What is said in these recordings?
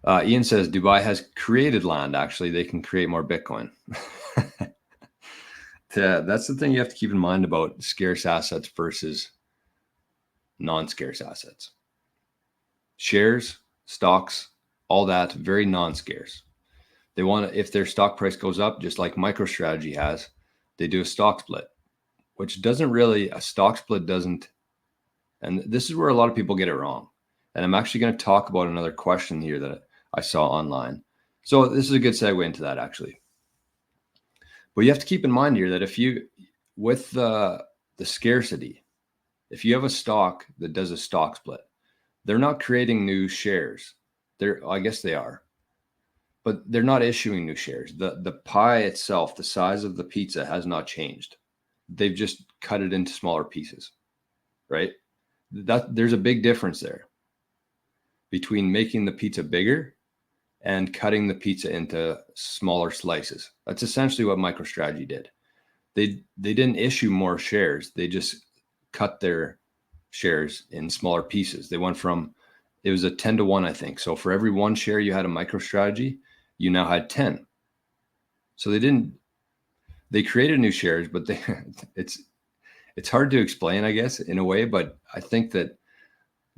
Ian says Dubai has created land. Actually, they can create more Bitcoin. That's the thing you have to keep in mind about scarce assets versus non-scarce assets. Shares, stocks, all that, very non-scarce. They want to, if their stock price goes up, just like MicroStrategy has, they do a stock split, which doesn't really, a stock split doesn't, and this is where a lot of people get it wrong. And I'm actually going to talk about another question here that I saw online. So this is a good segue into that, actually. But you have to keep in mind here that if you, with the scarcity, if you have a stock that does a stock split, they're not creating new shares. I guess they are, but they're not issuing new shares. The pie itself, the size of the pizza has not changed. They've just cut it into smaller pieces, right? There's a big difference there between making the pizza bigger and cutting the pizza into smaller slices. That's essentially what MicroStrategy did. They didn't issue more shares. They just cut their shares in smaller pieces. They went from, it was a 10-to-1, I think. So for every one share you had a MicroStrategy, you now had 10. So they created new shares, but it's hard to explain, I guess, in a way, but I think that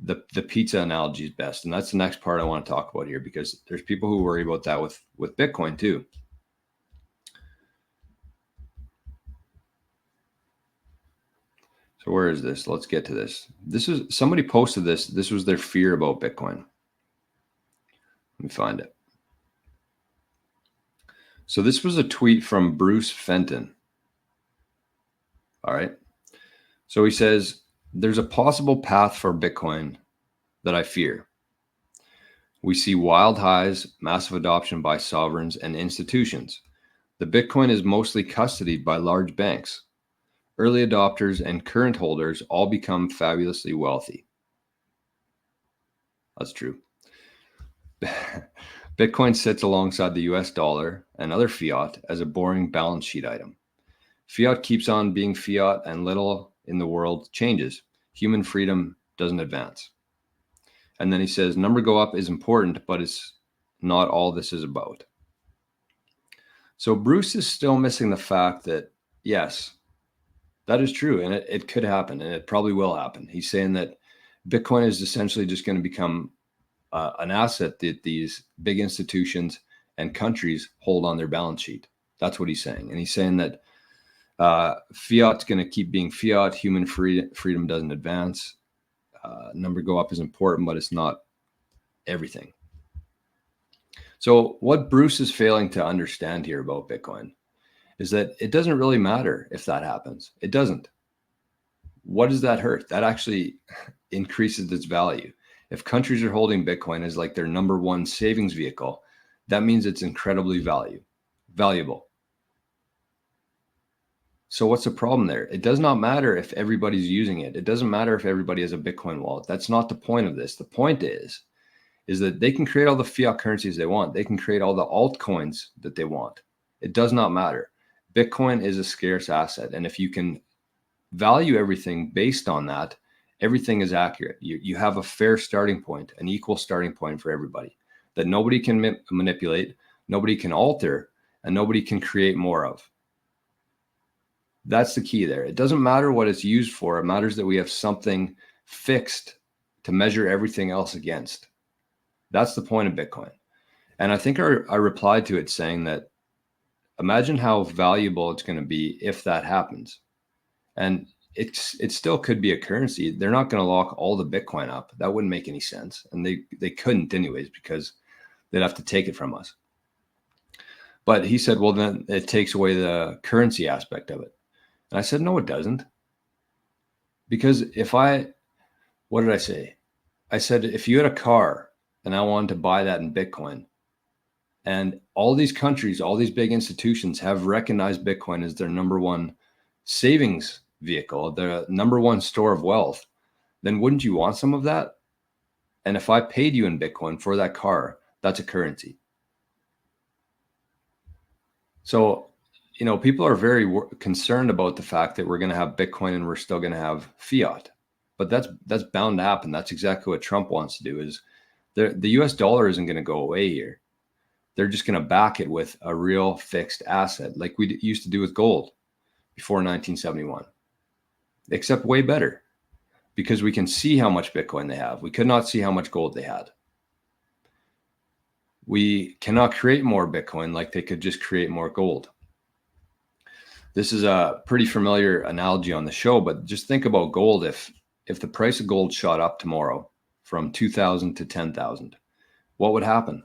the pizza analogy is best. And that's the next part I want to talk about here, because there's people who worry about that with Bitcoin too. So where is this? Let's get to this. This is, somebody posted this. This was their fear about Bitcoin. Let me find it. So this was a tweet from Bruce Fenton. All right. So he says, there's a possible path for Bitcoin that I fear. We see wild highs, massive adoption by sovereigns and institutions. The Bitcoin is mostly custodied by large banks. Early adopters and current holders all become fabulously wealthy. That's true. Bitcoin sits alongside the US dollar and other fiat as a boring balance sheet item. Fiat keeps on being fiat and little in the world changes. Human freedom doesn't advance. And then he says, number go up is important, but it's not all this is about. So Bruce is still missing the fact that, yes, that is true. And it could happen, and it probably will happen. He's saying that Bitcoin is essentially just going to become an asset that these big institutions and countries hold on their balance sheet. That's what he's saying. And he's saying that fiat's going to keep being fiat. Human freedom doesn't advance. Number go up is important, but it's not everything. So what Bruce is failing to understand here about Bitcoin is that it doesn't really matter if that happens. It doesn't. What does that hurt? That actually increases its value. If countries are holding Bitcoin as like their number one savings vehicle, that means it's incredibly valuable. So what's the problem there? It does not matter if everybody's using it. It doesn't matter if everybody has a Bitcoin wallet. That's not the point of this. The point is that they can create all the fiat currencies they want. They can create all the altcoins that they want. It does not matter. Bitcoin is a scarce asset. And if you can value everything based on that, everything is accurate. You have a fair starting point, an equal starting point for everybody that nobody can manipulate, nobody can alter, and nobody can create more of. That's the key there. It doesn't matter what it's used for. It matters that we have something fixed to measure everything else against. That's the point of Bitcoin. And I think I replied to it saying that imagine how valuable it's going to be if that happens. And it still could be a currency. They're not going to lock all the Bitcoin up. That wouldn't make any sense. And they couldn't anyways, because they'd have to take it from us. But he said, well, then it takes away the currency aspect of it. And I said, no, it doesn't. Because what did I say? I said, if you had a car and I wanted to buy that in Bitcoin, and all these countries, all these big institutions have recognized Bitcoin as their number one savings vehicle, the number one store of wealth, then wouldn't you want some of that? And if I paid you in Bitcoin for that car, that's a currency. So, people are very concerned about the fact that we're going to have Bitcoin and we're still going to have fiat, but that's bound to happen. That's exactly what Trump wants to do, is The US dollar isn't going to go away here. They're just going to back it with a real fixed asset like we used to do with gold before 1971, except way better because we can see how much Bitcoin they have. We could not see how much gold they had. We cannot create more Bitcoin like they could just create more gold. This is a pretty familiar analogy on the show, but just think about gold. If the price of gold shot up tomorrow from 2,000 to 10,000, what would happen?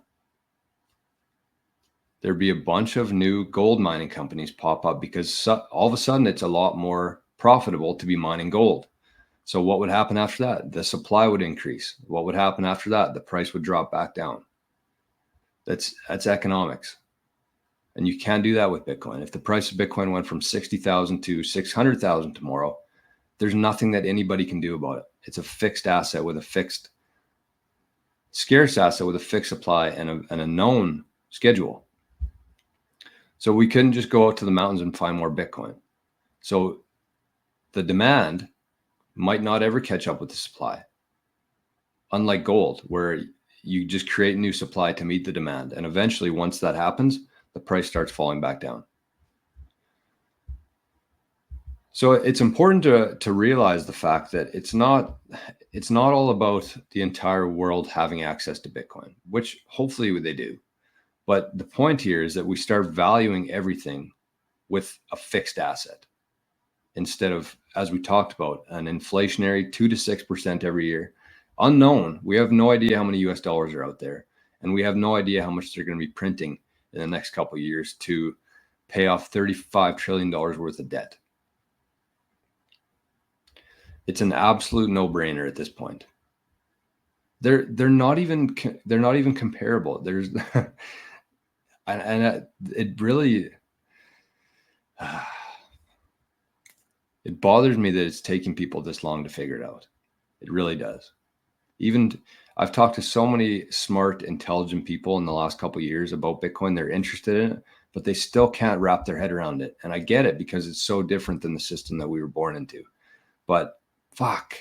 There'd be a bunch of new gold mining companies pop up because all of a sudden it's a lot more profitable to be mining gold. So what would happen after that? The supply would increase. What would happen after that? The price would drop back down. That's economics. And you can't do that with Bitcoin. If the price of Bitcoin went from 60,000 to 600,000 tomorrow, there's nothing that anybody can do about it. It's a fixed asset with a fixed, scarce asset with a fixed supply and a known schedule. So we couldn't just go out to the mountains and find more Bitcoin. So the demand might not ever catch up with the supply. Unlike gold, where you just create new supply to meet the demand. And eventually, once that happens, the price starts falling back down. So it's important to realize the fact that it's not all about the entire world having access to Bitcoin, which hopefully they do. But the point here is that we start valuing everything with a fixed asset instead of, as we talked about, an inflationary 2 to 6% every year. Unknown. We have no idea how many US dollars are out there, and we have no idea how much they're going to be printing in the next couple of years to pay off $35 trillion worth of debt. It's an absolute no-brainer at this point. They're not even comparable. There's and it really it bothers me that it's taking people this long to figure it out. It really does. Even I've talked to so many smart, intelligent people in the last couple of years about Bitcoin. They're interested in it, but they still can't wrap their head around it. And I get it because it's so different than the system that we were born into. But fuck,